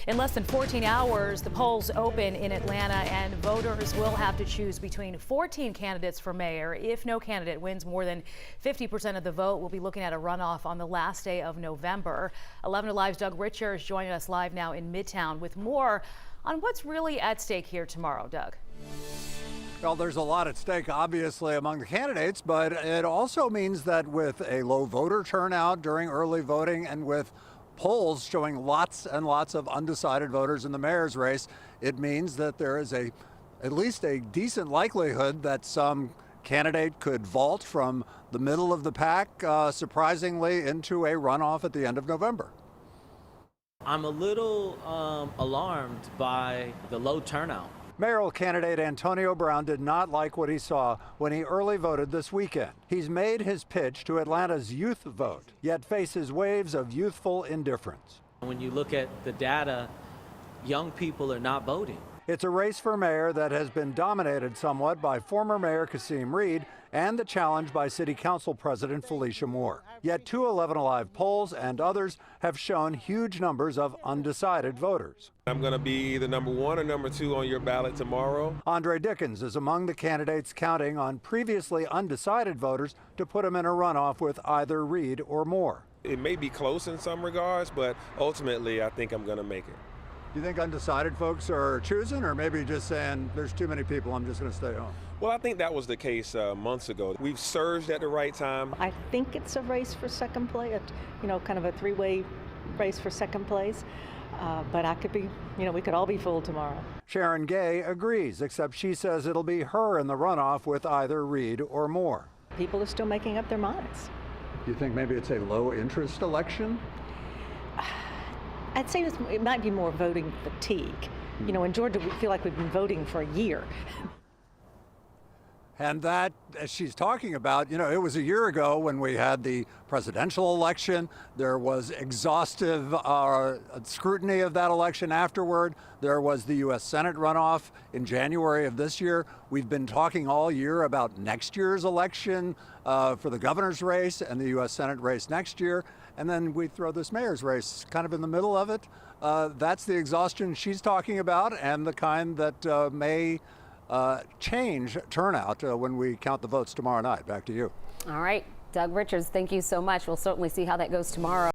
In less than 14 hours, the polls open in Atlanta, and voters will have to choose between 14 candidates for mayor. If no candidate wins more than 50% of the vote, we'll be looking at a runoff on the last day of November. 11 Alive's Doug Richer is joining us live now in Midtown with more on what's really at stake here tomorrow. Doug. Well, there's a lot at stake, obviously, among the candidates, but it also means that with a low voter turnout during early voting and with polls showing lots and lots of undecided voters in the mayor's race, it means that there is at least a decent likelihood that some candidate could vault from the middle of the pack, surprisingly, into a runoff at the end of November. I'm a little alarmed by the low turnout. Mayoral candidate Antonio Brown did not like what he saw when he early voted this weekend. He's made his pitch to Atlanta's youth vote, yet faces waves of youthful indifference. When you look at the data, young people are not voting. It's a race for mayor that has been dominated somewhat by former Mayor Kasim Reed and the challenge by City Council President Felicia Moore. Yet 2 11 Alive polls and others have shown huge numbers of undecided voters. I'm going to be either number 1 or number 2 on your ballot tomorrow. Andre Dickens is among the candidates counting on previously undecided voters to put him in a runoff with either Reed or Moore. It may be close in some regards, but ultimately I think I'm going to make it. Do you think undecided folks are choosing, or maybe just saying there's too many people, I'm just going to stay home? Well, I think that was the case months ago. We've surged at the right time. I think it's a race for second place, kind of a three-way race for second place. But I could be, we could all be fooled tomorrow. Sharon Gay agrees, except she says it'll be her in the runoff with either Reed or Moore. People are still making up their minds. Do you think maybe it's a low-interest election? I'd say it might be more voting fatigue. In Georgia, we feel like we've been voting for a year. And that, as she's talking about, it was a year ago when we had the presidential election. There was exhaustive scrutiny of that election afterward. There was the U.S. Senate runoff in January of this year. We've been talking all year about next year's election for the governor's race and the U.S. Senate race next year. And then we throw this mayor's race kind of in the middle of it. That's the exhaustion she's talking about, and the kind that may change turnout when we count the votes tomorrow night. Back to you. All right, Doug Richards, thank you so much. We'll certainly see how that goes tomorrow.